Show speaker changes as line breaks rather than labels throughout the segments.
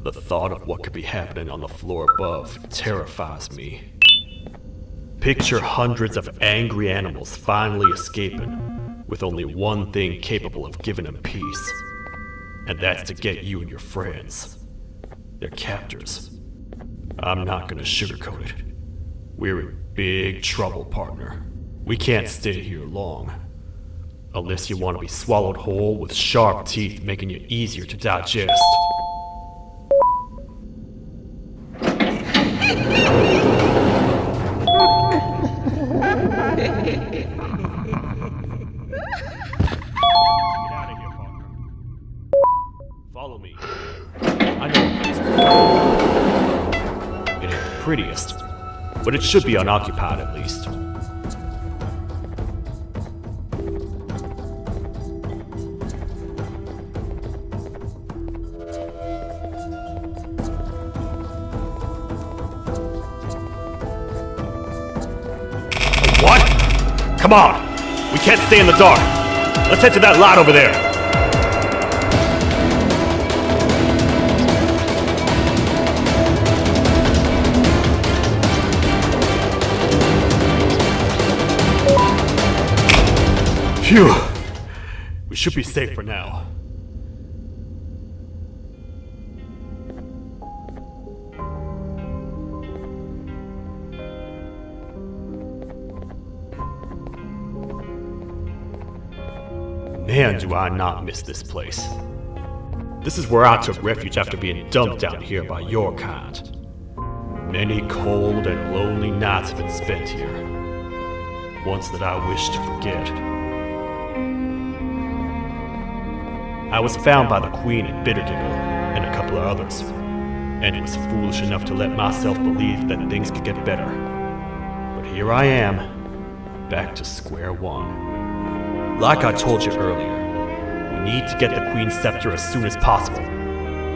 The thought of what could be happening on the floor above terrifies me. Picture hundreds of angry animals finally escaping, with only one thing capable of giving them peace. And that's to get you and your friends. Their captors. I'm not gonna sugarcoat it. We're in big trouble, partner. We can't stay here long. Unless you want to be swallowed whole with sharp teeth making you easier to digest. Follow me. I know it ain't the prettiest, but it should be unoccupied at least. What? Come on! We can't stay in the dark! Let's head to that lot over there! Phew! We should be safe for now. Man, do I not miss this place. This is where I took refuge after being dumped down here by your kind. Many cold and lonely nights have been spent here. Ones that I wish to forget. I was found by the Queen at Bitterdingle and a couple of others, and was foolish enough to let myself believe that things could get better. But here I am, back to square one. Like I told you earlier, we need to get the Queen's scepter as soon as possible.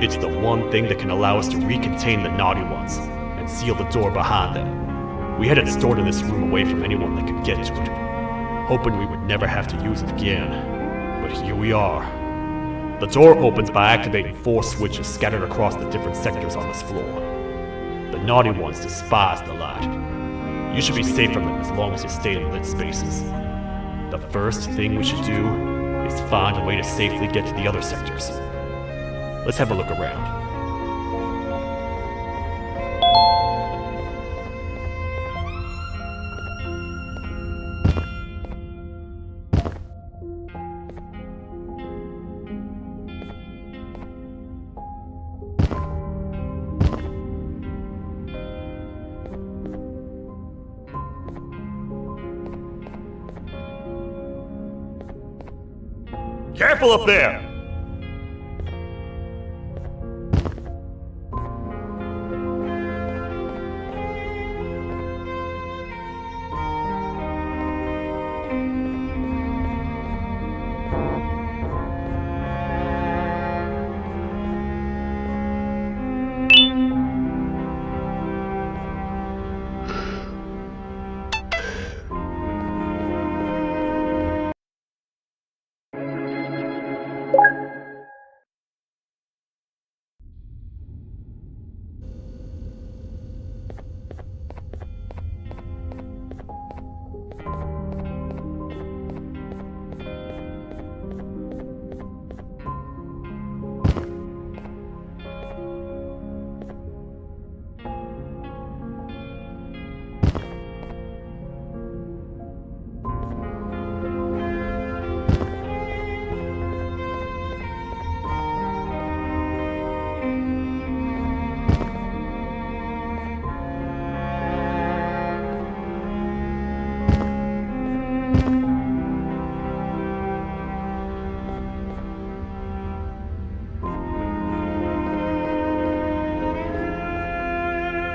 It's the one thing that can allow us to recontain the naughty ones and seal the door behind them. We had it stored in this room away from anyone that could get to it, hoping we would never have to use it again. But here we are. The door opens by activating 4 switches scattered across the different sectors on this floor. The naughty ones despise the light. You should be safe from them as long as you stay in lit spaces. The first thing we should do is find a way to safely get to the other sectors. Let's have a look around. Careful up there!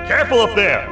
Careful up there!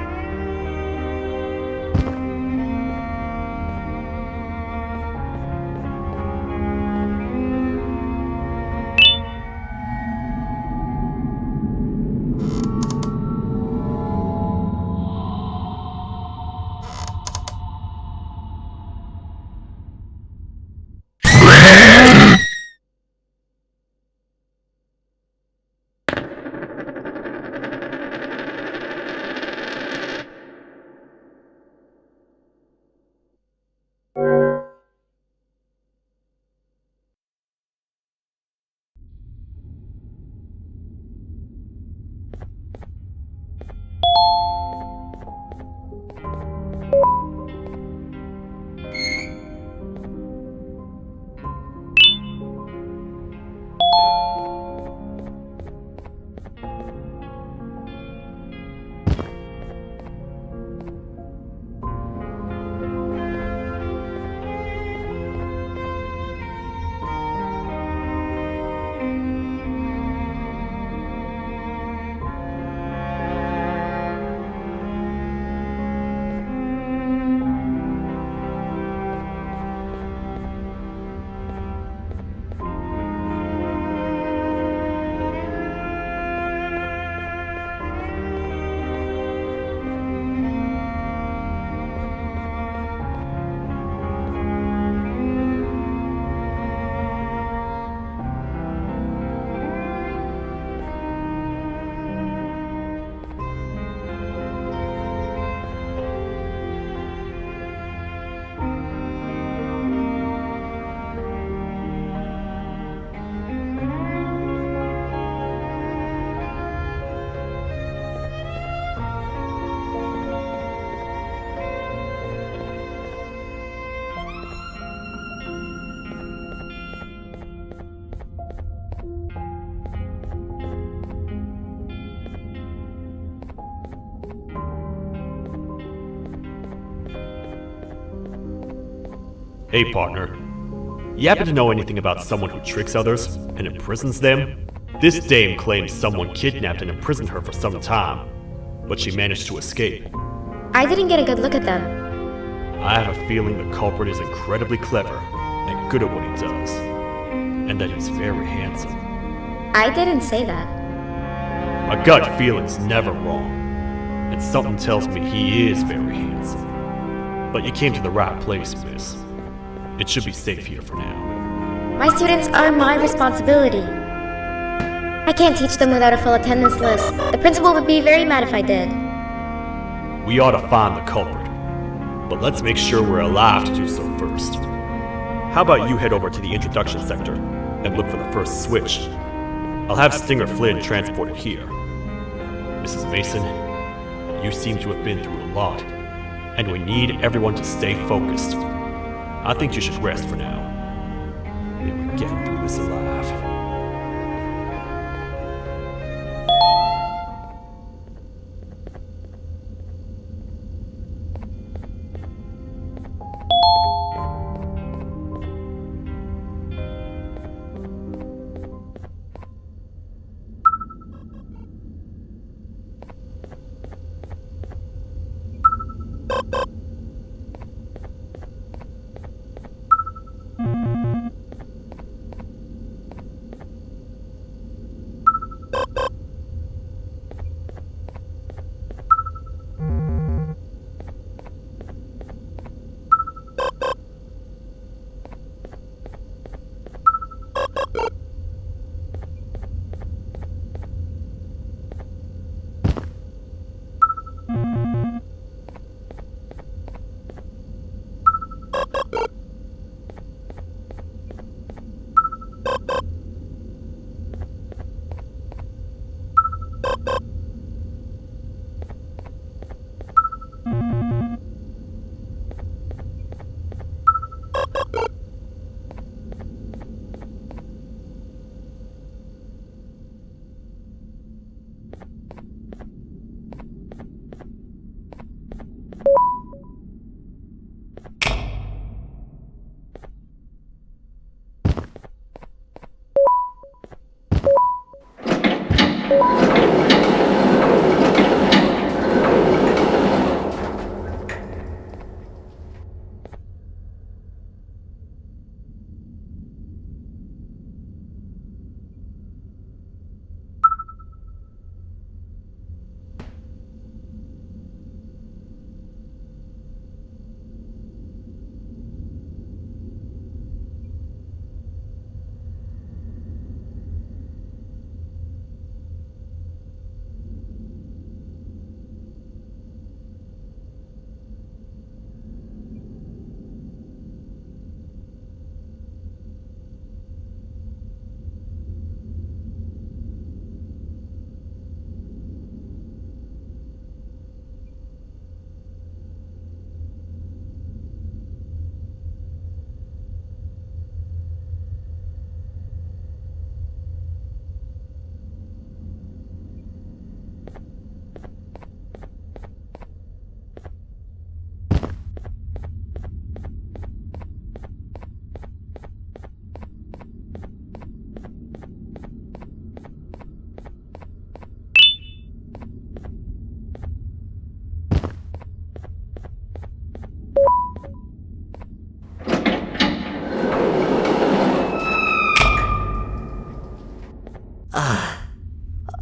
Hey, partner. You happen to know anything about someone who tricks others and imprisons them? This dame claims someone kidnapped and imprisoned her for some time, but she managed to escape.
I didn't get a good look at them.
I have a feeling the culprit is incredibly clever and good at what he does, and that he's very handsome.
I didn't say that.
My gut feeling's never wrong, and something tells me he is very handsome. But you came to the right place, miss. It should be safe here for now.
My students are my responsibility. I can't teach them without a full attendance list. The principal would be very mad if I did.
We ought to find the culprit, but let's make sure we're alive to do so first. How about you head over to the introduction sector and look for the first switch? I'll have Stinger Flynn transported here. Mrs. Mason, you seem to have been through a lot, and we need everyone to stay focused. I think you should rest for now. May we get through this alive.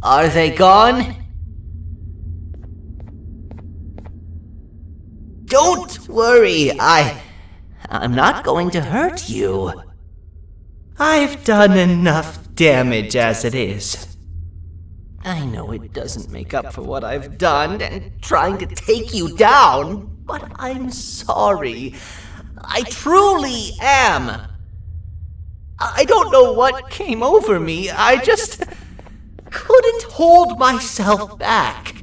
Are they gone? Don't worry, I'm not going to hurt you. I've done enough damage as it is. I know it doesn't make up for what I've done and trying to take you down, but I'm sorry. I truly am. I don't know what came over me. I just couldn't hold myself back.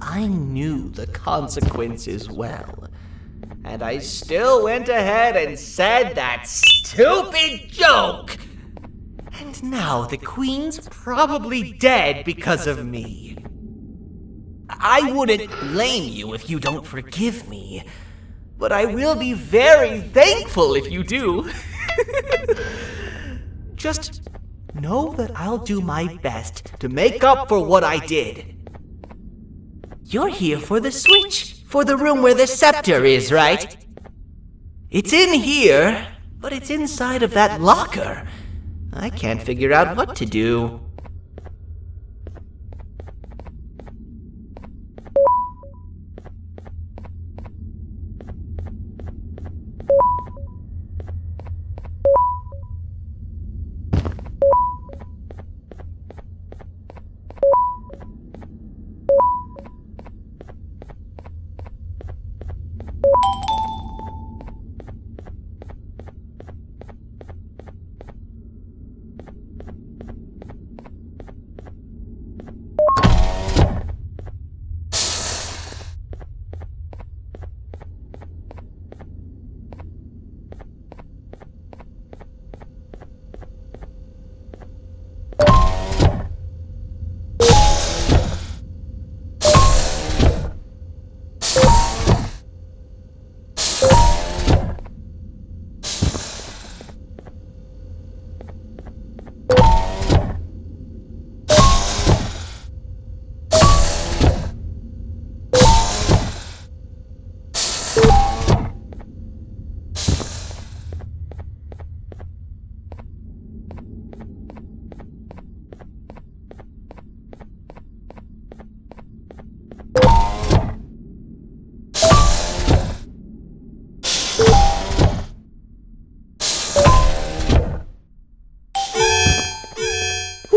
I knew the consequences well, and I still went ahead and said that stupid joke. And now the Queen's probably dead because of me. I wouldn't blame you if you don't forgive me, but I will be very thankful if you do. Just know that I'll do my best to make up for what I did. You're here for the switch, for the room where the scepter is, right? It's in here, but it's inside of that locker. I can't figure out what to do.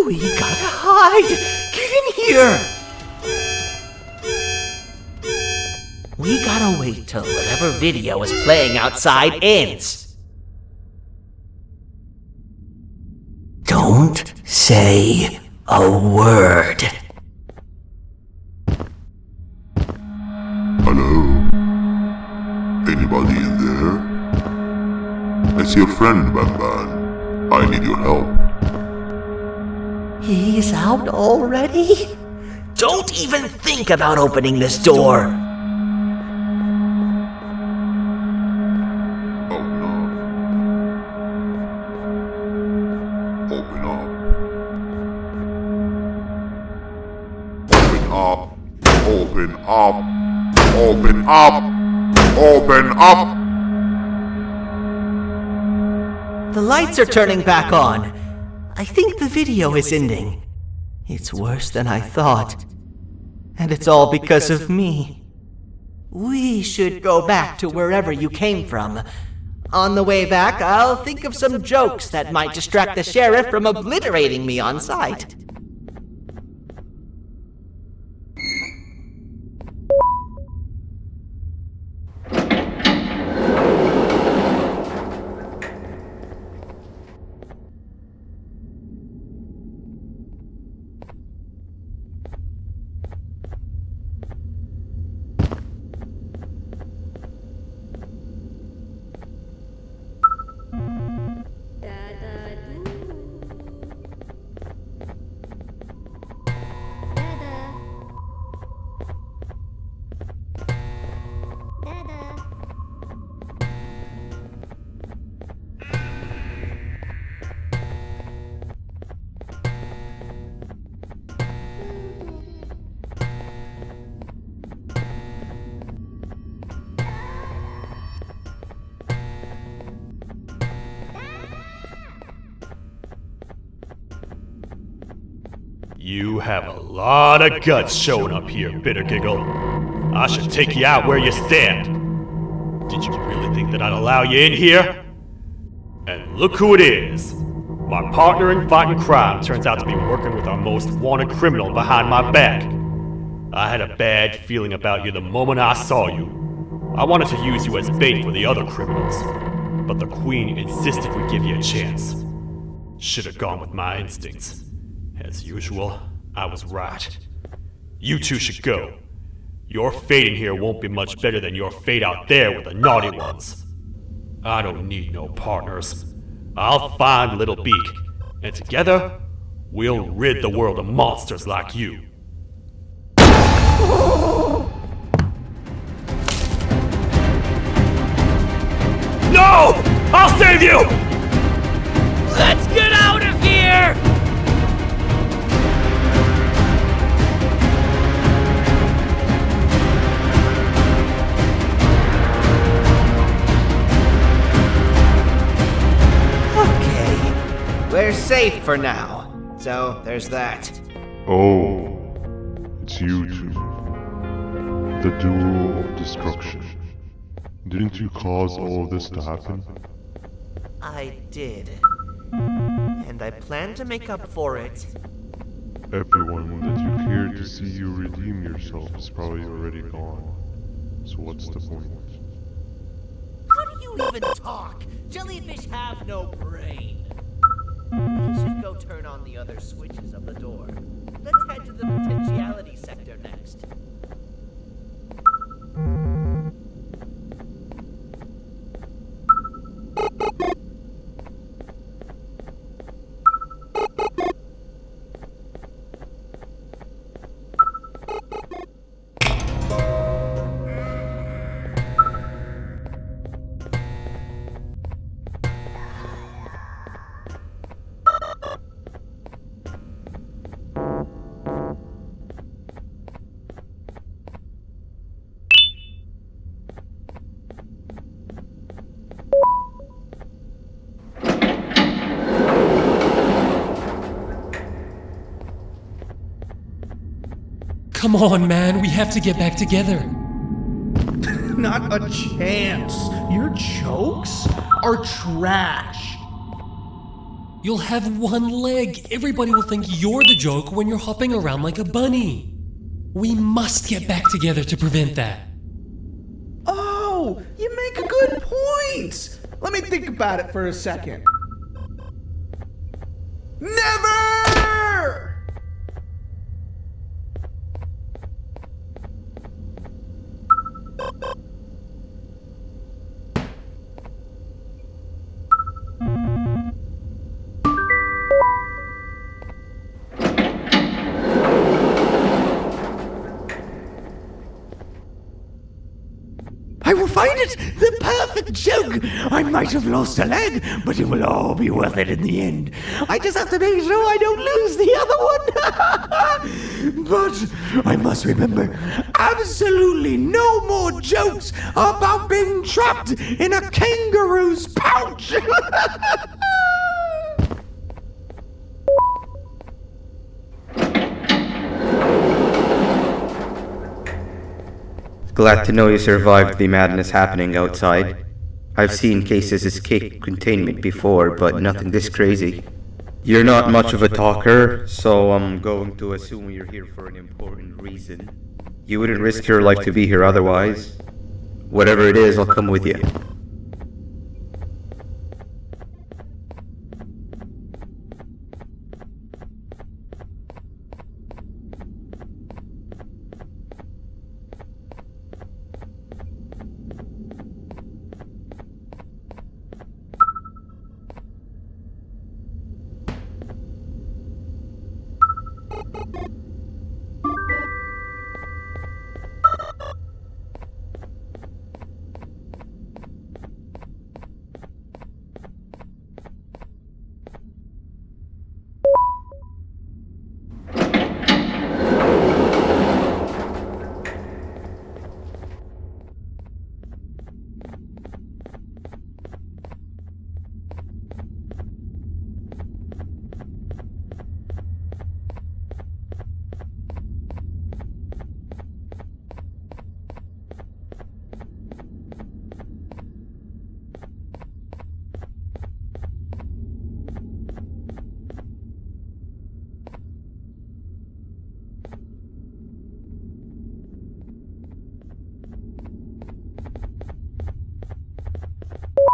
We gotta hide! Get in here! We gotta wait till whatever video is playing outside ends. Don't say a word.
Hello? Anybody in there? It's your friend, Banban. I need your help.
He's out already? Don't even think about opening this door.
Open up. Open up. Open up. Open up. Open up.
The lights are turning back on. I think the video is ending. It's worse than I thought. And it's all because of me. We should go back to wherever you came from. On the way back, I'll think of some jokes that might distract the sheriff from obliterating me on sight.
You have a lot of guts showing up here, Bitter Giggle. I should take you out where you stand. Did you really think that I'd allow you in here? And look who it is. My partner in fighting crime turns out to be working with our most wanted criminal behind my back. I had a bad feeling about you the moment I saw you. I wanted to use you as bait for the other criminals, but the Queen insisted we give you a chance. Should have gone with my instincts. As usual, I was right. You two should go. Your fate in here won't be much better than your fate out there with the naughty ones. I don't need no partners. I'll find Little Beak, and together, we'll rid the world of monsters like you. No! I'll save you!
Let's get out of here! Okay, we're safe for now. So, there's that.
Oh, it's you two. The duo of destruction. Didn't you cause all of this to happen?
I did. And I plan to make up for it.
Everyone that you cared to see you redeem yourself is probably already gone. So what's the point?
How do you even talk? Jellyfish have no brain. We should go turn on the other switches of the door. Let's head to the potentiality sector next.
Come on, man, we have to get back together.
Not a chance. Your jokes are trash.
You'll have one leg. Everybody will think you're the joke when you're hopping around like a bunny. We must get back together to prevent that.
Oh, you make a good point. Let me think about it for a second. Never!
I will find it! The perfect joke! I might have lost a leg, but it will all be worth it in the end. I just have to make sure I don't lose the other one! But I must remember, absolutely no more jokes about being trapped in a kangaroo's pouch!
Glad to know you survived the madness happening outside. I've seen cases escape containment before, but nothing this crazy. You're not much of a talker, so I'm going to assume you're here for an important reason. You wouldn't risk your life to be here otherwise. Whatever it is, I'll come with you.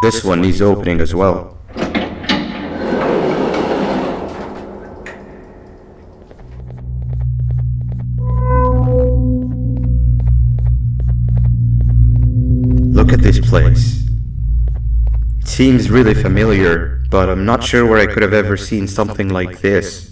This one needs opening as well. Look at this place. It seems really familiar, but I'm not sure where I could have ever seen something like this.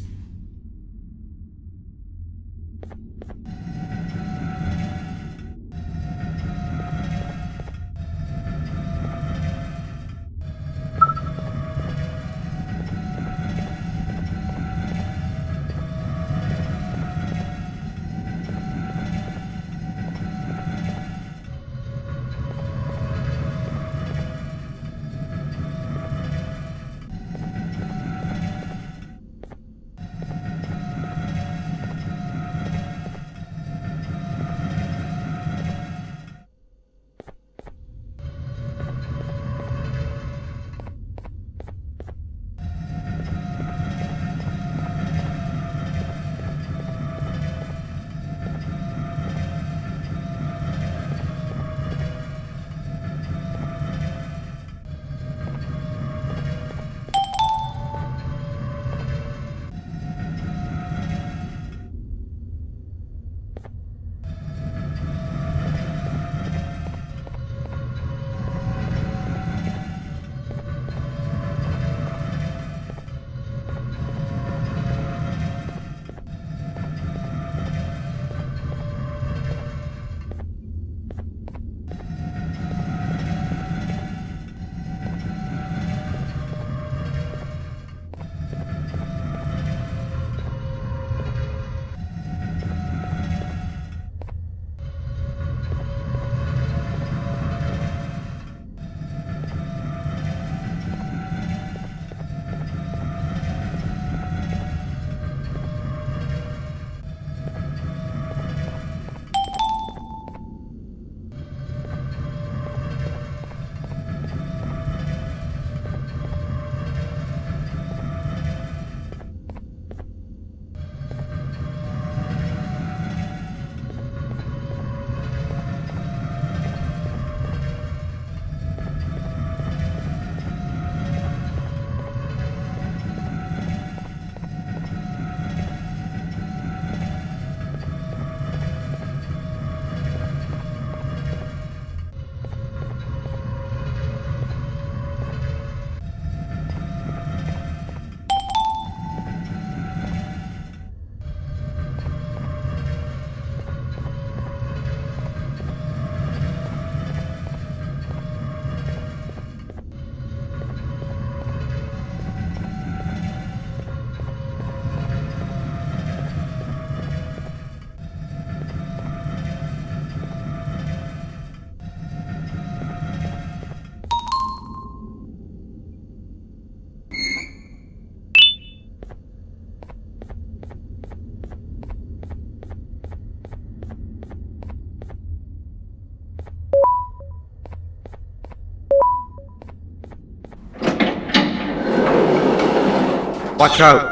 Watch out!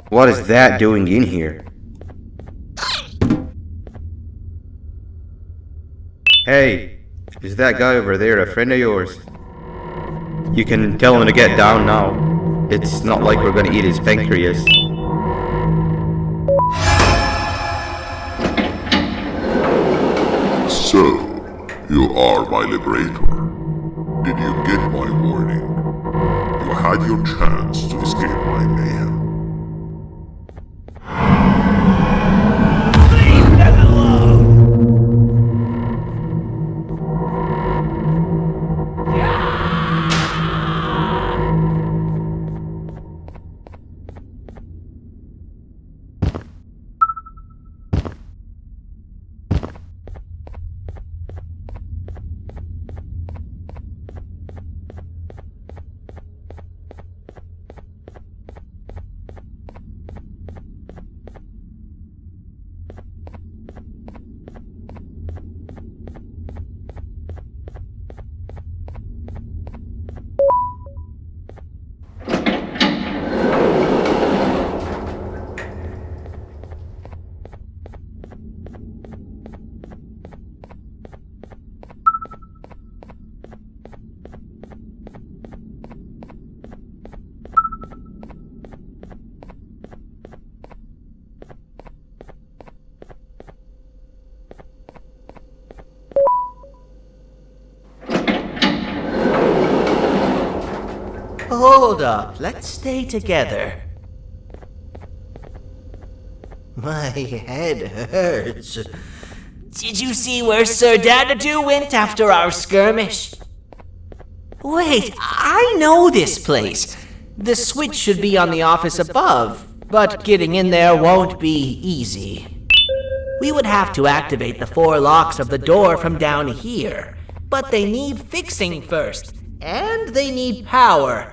What is that doing in here? Hey, is that guy over there a friend of yours? You can tell him to get down now. It's not like we're gonna eat his pancreas.
So, you are my liberator. Did you get my warning? You had your chance to escape my mayhem.
Leave them alone! Hold up, let's stay together. My head hurts. Did you see where Sir Dadadoo went after our skirmish? Wait, I know this place. The switch should be on the office above, but getting in there won't be easy. We would have to activate the 4 locks of the door from down here, but they need fixing first, and they need power.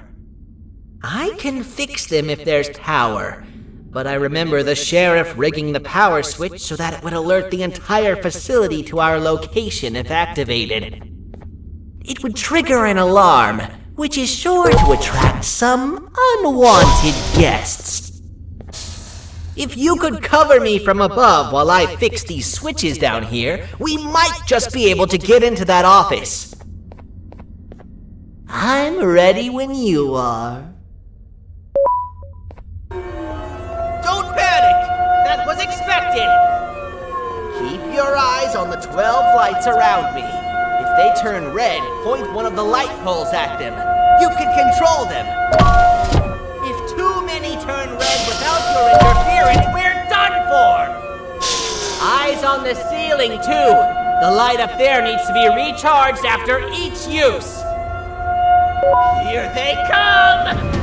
I can fix them if there's power, but I remember the sheriff rigging the power switch so that it would alert the entire facility to our location if activated. It would trigger an alarm, which is sure to attract some unwanted guests. If you could cover me from above while I fix these switches down here, we might just be able to get into that office. I'm ready when you are. Don't panic! That was expected! Keep your eyes on the 12 lights around me. If they turn red, point one of the light poles at them. You can control them. If too many turn red without your interference, we're done for! Eyes on the ceiling, too. The light up there needs to be recharged after each use. Here they come!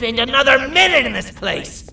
spend another minute in this place!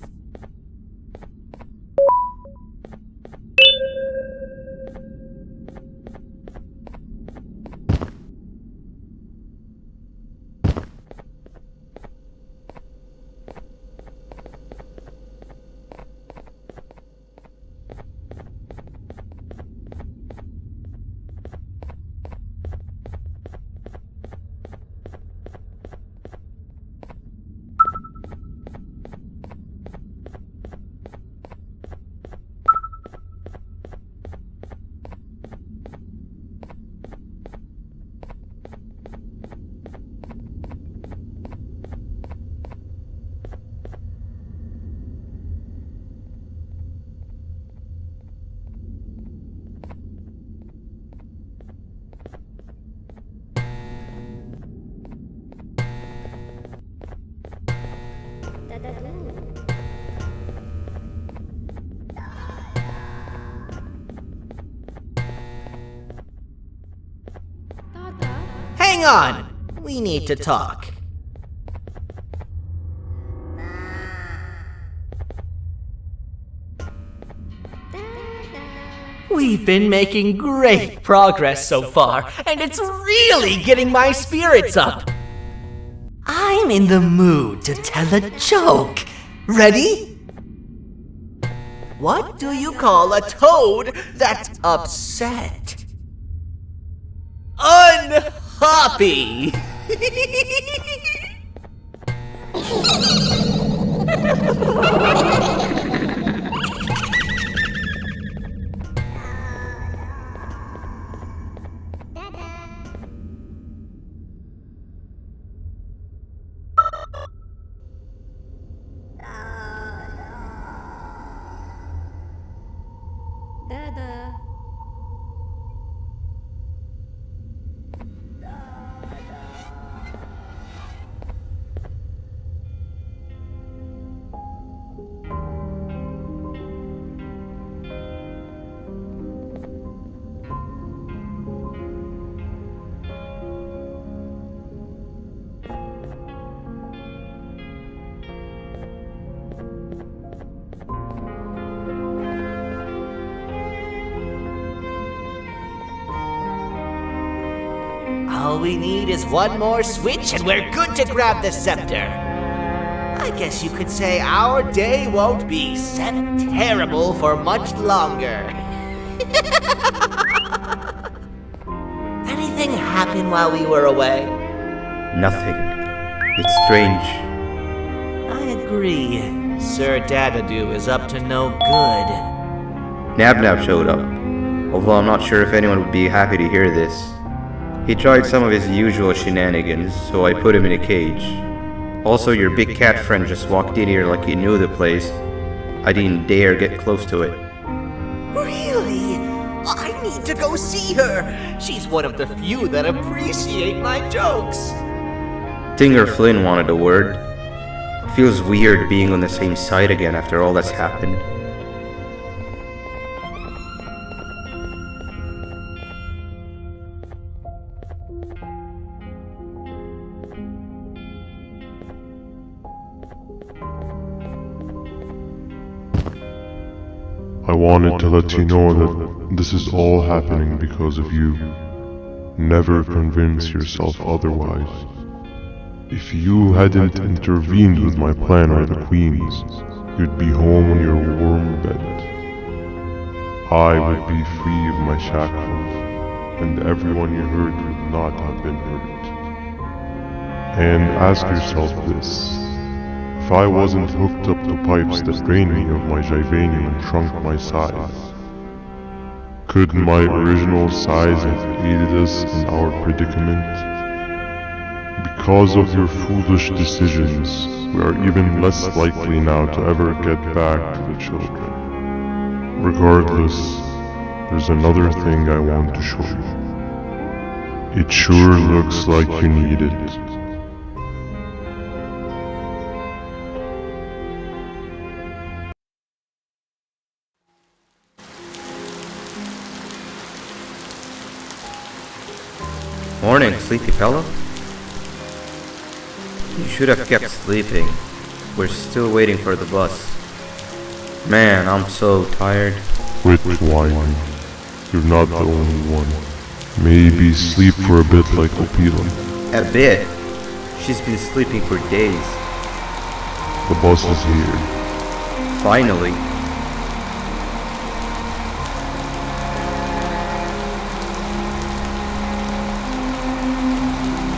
Hang on! We need to talk. We've been making great progress so far, and it's really getting my spirits up. I'm in the mood to tell a joke. Ready? What do you call a toad that's upset? Unhappy! All we need is one more switch and we're good to grab the scepter. I guess you could say our day won't be set terrible for much longer. Anything happen while we were away?
Nothing. It's strange.
I agree. Sir Dadadoo is up to no good.
Nab showed up, although I'm not sure if anyone would be happy to hear this. He tried some of his usual shenanigans, so I put him in a cage. Also, your big cat friend just walked in here like he knew the place. I didn't dare get close to it.
Really? I need to go see her. She's one of the few that appreciate my jokes.
Dinger Flynn wanted a word. Feels weird being on the same side again after all that's happened.
I wanted to let you know that this is all happening because of you. Never convince yourself otherwise. If you hadn't intervened with my plan or the Queen's, you'd be home in your warm bed. I would be free of my shackles, and everyone you hurt would not have been hurt. And ask yourself this. If I wasn't hooked up to pipes that drained me of my Jivanium and shrunk my size, could my original size have aided us in our predicament? Because of your foolish decisions, we are even less likely now to ever get back to the children. Regardless, there's another thing I want to show you. It sure looks like you need it.
Morning, sleepy fellow. You should have kept sleeping. We're still waiting for the bus. Man, I'm so tired.
Quit whining. You're not the only one. Maybe sleep for a bit like Opila.
A bit. She's been sleeping for days.
The bus is here.
Finally.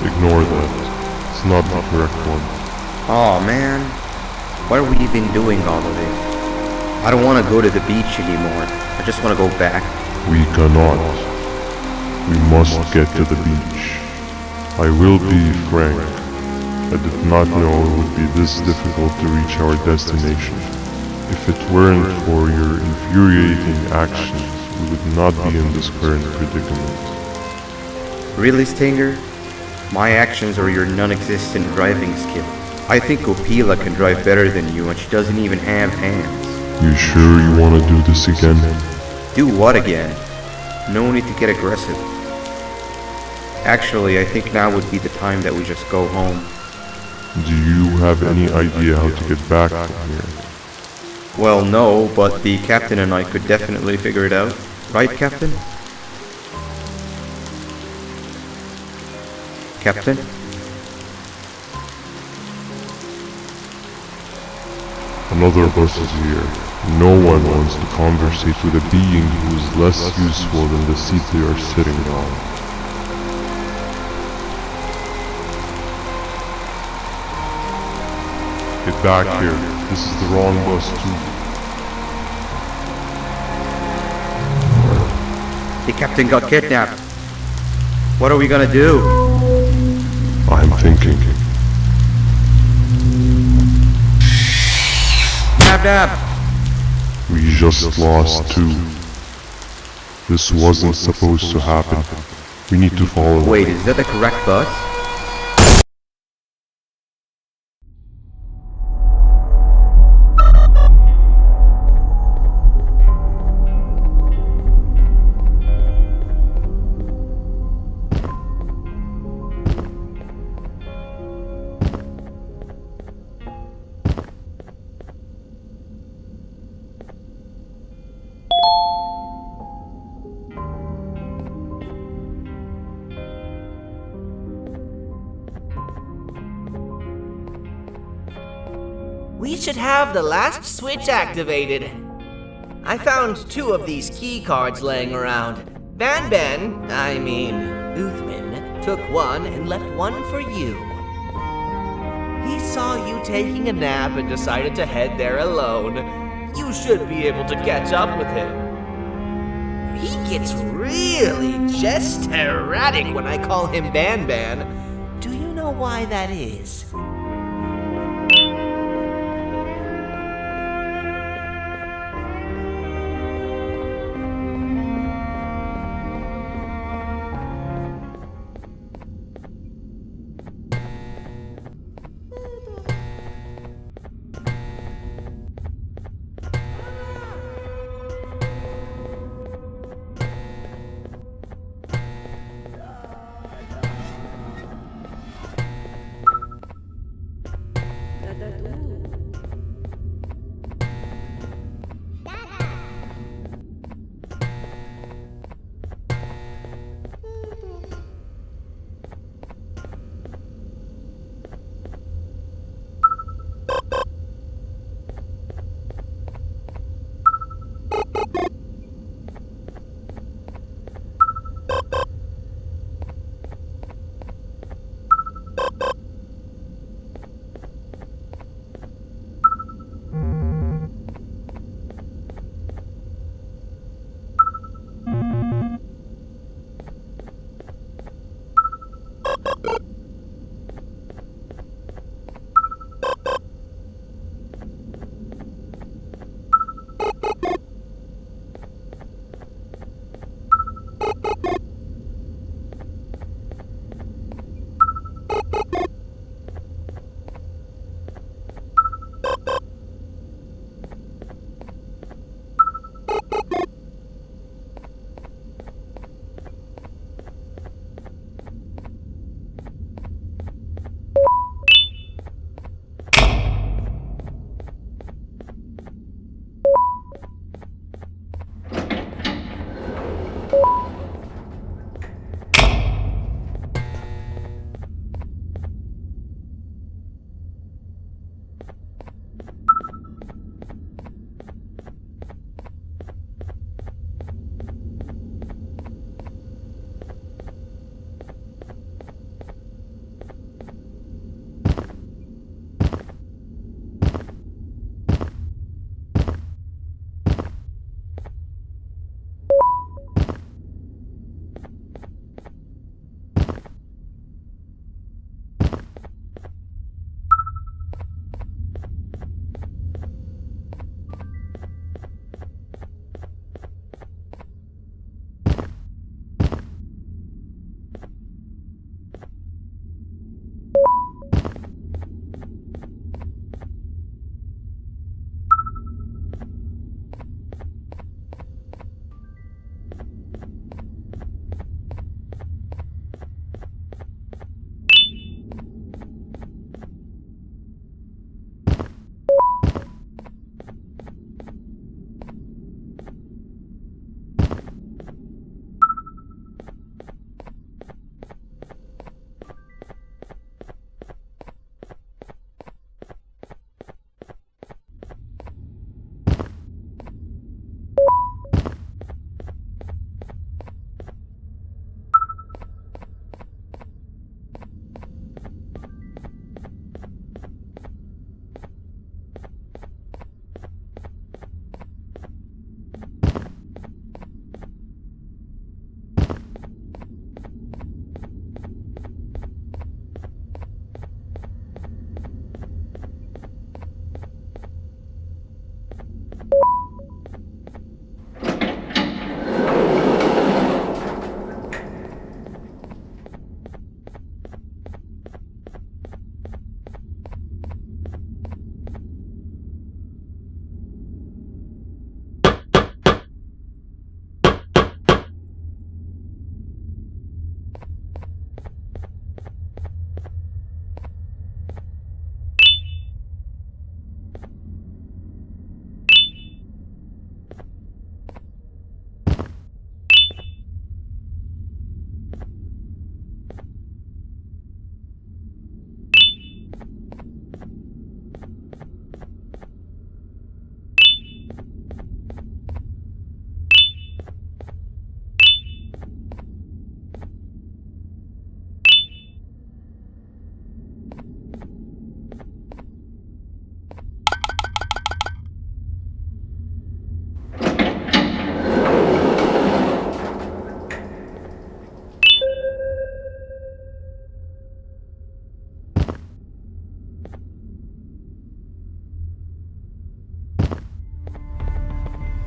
Ignore that. It's not the correct one.
Aw, man. Why are we even doing all of this? I don't want to go to the beach anymore. I just want to go back.
We cannot. We must get to the beach. I will be frank. I did not know it would be this difficult to reach our destination. If it weren't for your infuriating actions, we would not be in this current predicament.
Really, Stinger? My actions are your non-existent driving skill. I think Opila can drive better than you and she doesn't even have hands.
You sure you want to do this again?
Do what again? No need to get aggressive. Actually, I think now would be the time that we just go home.
Do you have any idea how to get back from here?
Well, no, but the captain and I could definitely figure it out. Right, Captain? Captain?
Another bus is here. No one wants to conversate with a being who is less useful than the seat they are sitting on. Get back here. This is the wrong bus too.
The captain got kidnapped. What are we gonna do?
I'm thinking.
Dab dab!
We just lost two. This wasn't supposed to happen. We need to follow.
Wait, is that the correct bus?
We should have the last switch activated. I found 2 of these key cards laying around. Uthman, took one and left one for you. He saw you taking a nap and decided to head there alone. You should be able to catch up with him. He gets really just erratic when I call him Banban. Do you know why that is?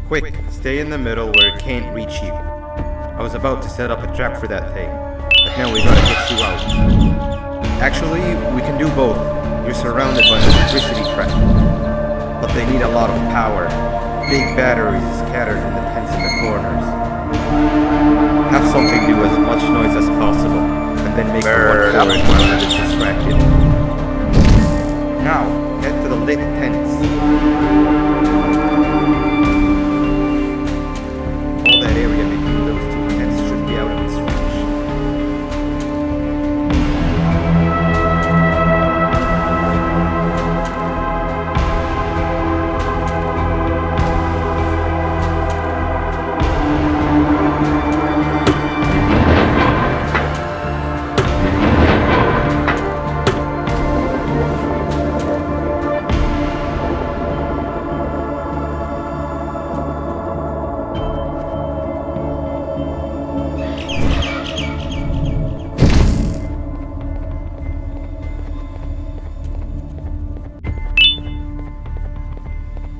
Quick, stay in the middle where it can't reach you. I was about to set up a trap for that thing, but now we gotta get you out. Actually, we can do both. You're surrounded by an electricity trap, but they need a lot of power. Big batteries scattered in the tents in the corners. Have something do as much noise as possible, and then make a run for it while it is distracted. Now, head to the lit tents. All that area between those two tents should be out of its reach.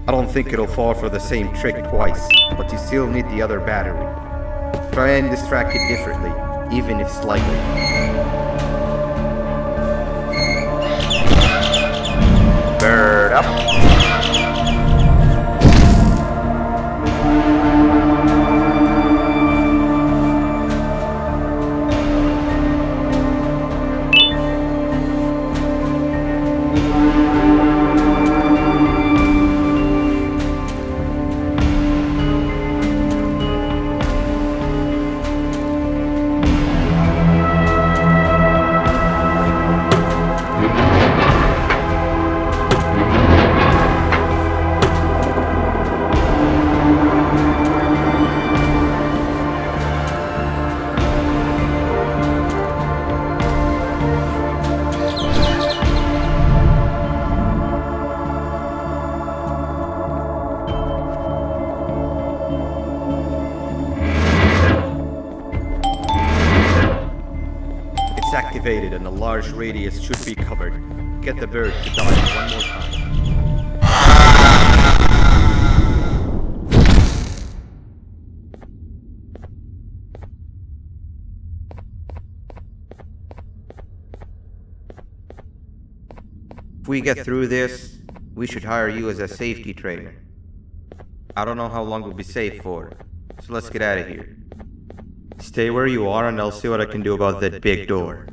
I don't think it'll fall for the same trick twice, but you still need the other battery. Try and distract it differently, even if slightly. Bird up. Activated and a large radius should be covered. Get the bird to dive one more time. If we get through this, we should hire you as a safety trainer. I don't know how long we'll be safe for, so let's get out of here. Stay where you are and I'll see what I can do about that big door.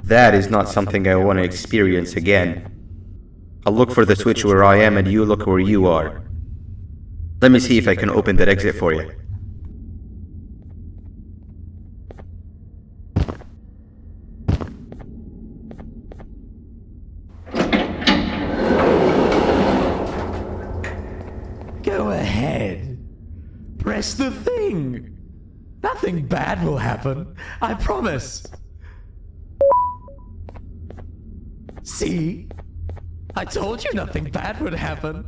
That is not something I want to experience again. I'll look for the switch where I am and you look where you are. Let me see if I can open that exit for you.
Go ahead. Press the thing. Nothing bad will happen. I promise. See? I told you nothing bad would happen.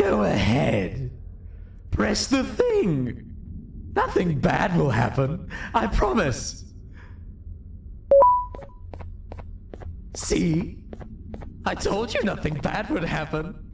Go ahead. Press the thing. Nothing bad will happen. I promise. See? I told you nothing bad would happen.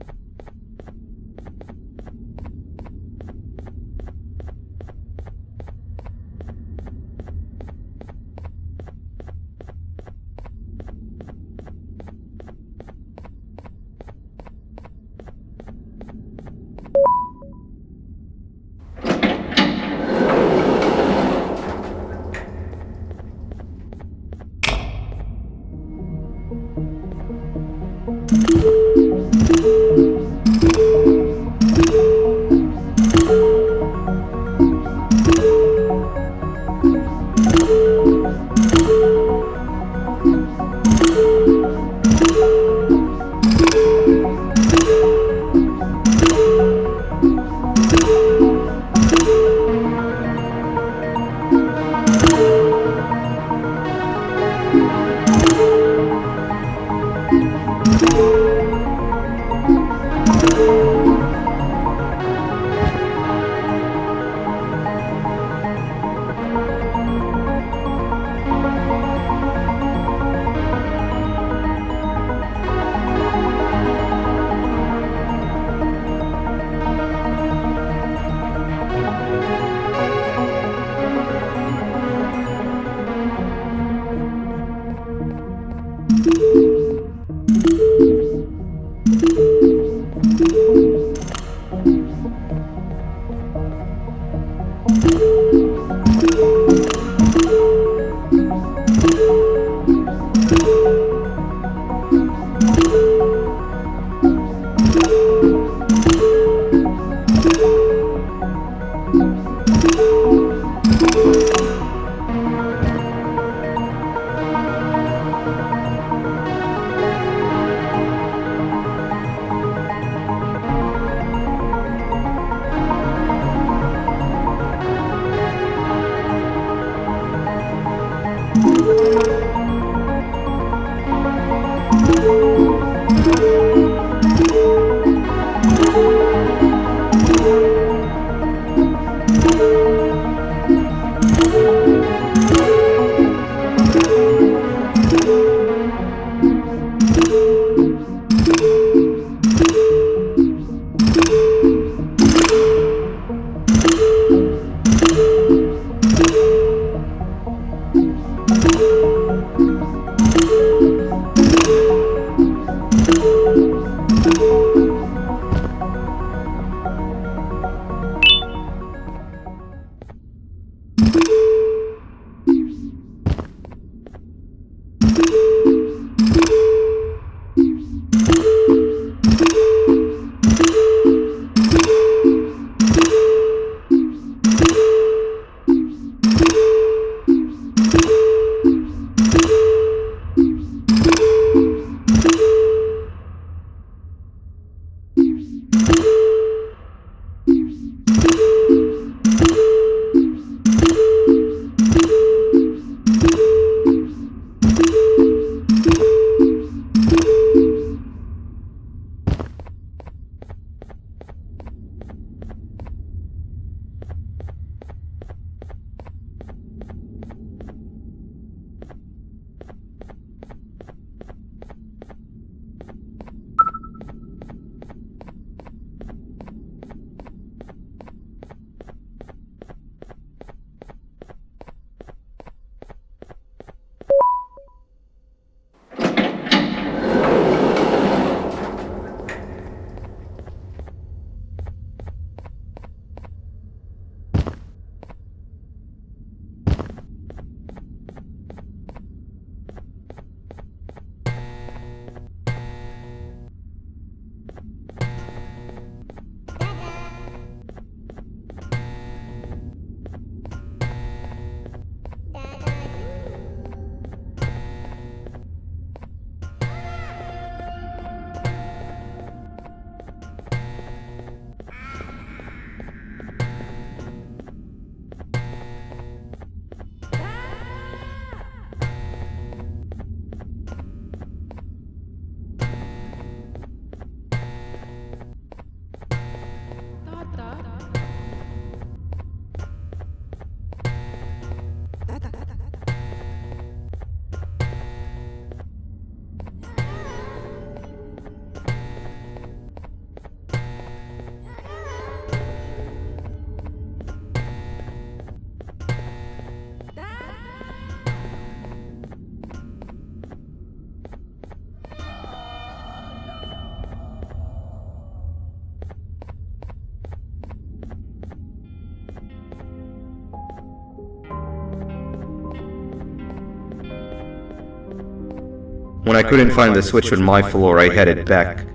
When I couldn't find the switch on my floor, I headed back.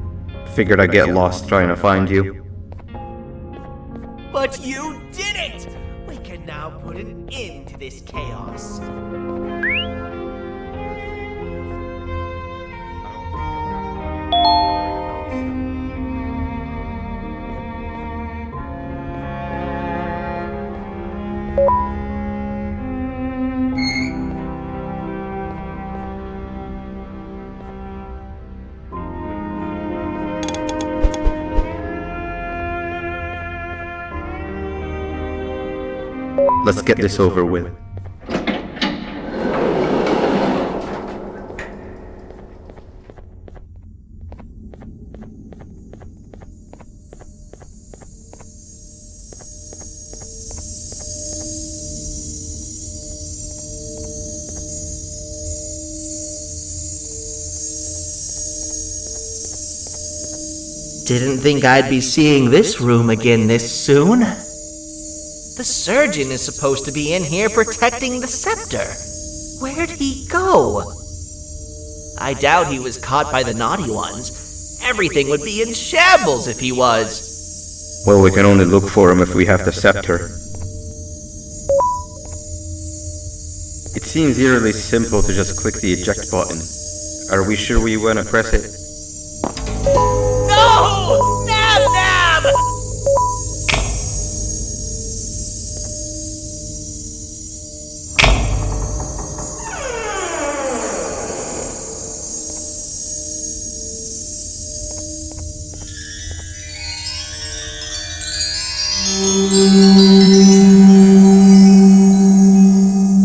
Figured I'd get lost trying to find you.
But you did it! We can now put an end to this chaos.
Let's get this over with.
Didn't think I'd be seeing this room again this soon. The surgeon is supposed to be in here protecting the scepter. Where'd he go? I doubt he was caught by the naughty ones. Everything would be in shambles if he was.
Well, we can only look for him if we have the scepter. It seems eerily simple to just click the eject button. Are we sure we want to press it?
No! Nab Nab!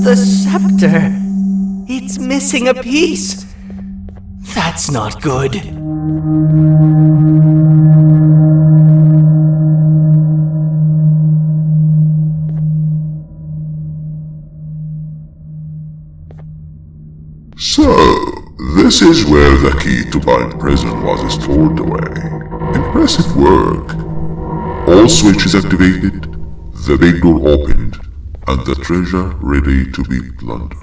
The scepter. It's missing a piece. That's not good.
So, this is where the key to Bind Prison was stored away. Impressive work. All switches activated, the big door opened, and the treasure ready to be plundered.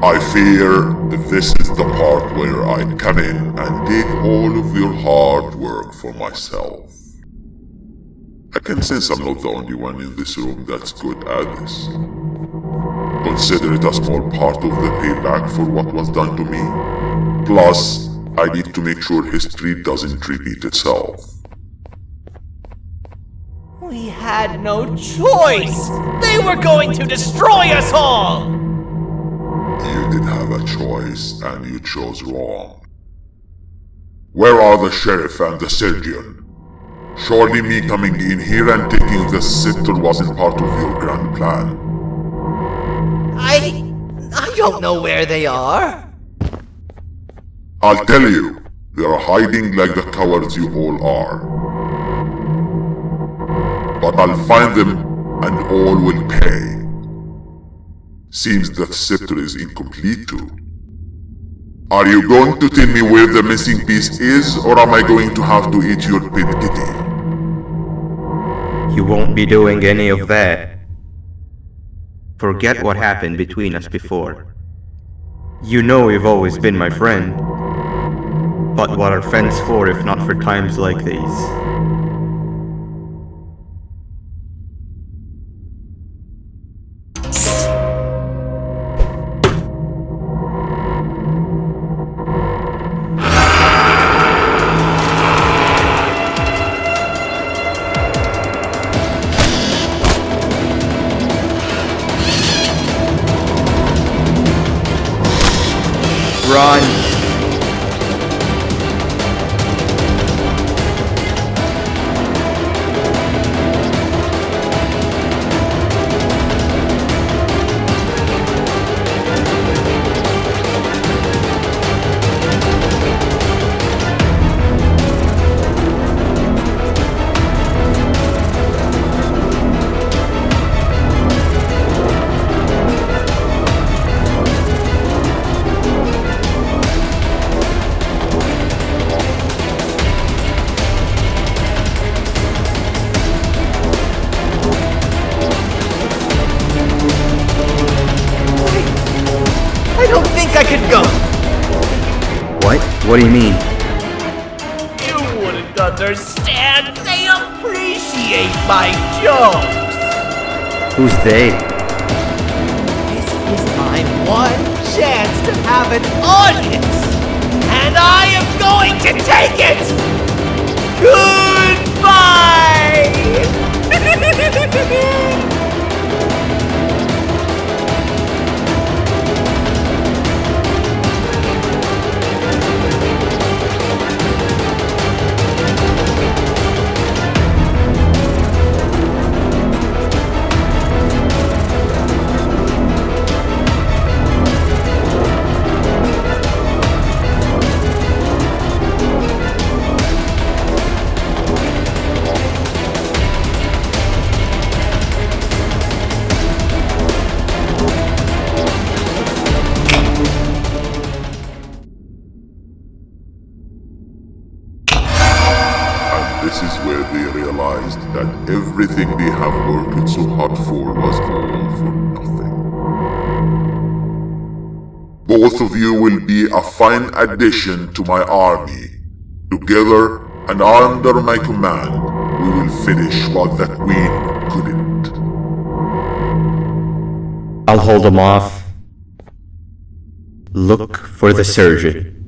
I fear this is the part where I come in and take all of your hard work for myself. I can sense I'm not the only one in this room that's good at this. Consider it a small part of the payback for what was done to me. Plus, I need to make sure history doesn't repeat itself.
We had no choice! They were going to destroy us all!
You did have a choice, and you chose wrong. Where are the sheriff and the surgeon? Surely me coming in here and taking the scepter wasn't part of your grand plan.
I don't know where they are.
I'll tell you, they are hiding like the cowards you all are. But I'll find them, and all will pay. Seems that scepter is incomplete too. Are you going to tell me where the missing piece is, or am I going to have to eat your pet kitty?
You won't be doing any of that. Forget what happened between us before. You know you've always been my friend. But what are friends for if not for times like these? Run!
second go.
What? What do you mean?
You wouldn't understand. They appreciate my jokes.
Who's they?
This is my one chance to have an audience, and I am going to take it. Goodbye.
This is where they realized that everything they have worked so hard for was all for nothing. Both of you will be a fine addition to my army. Together and under my command, we will finish what the Queen couldn't.
I'll hold him off. Look for the surgeon.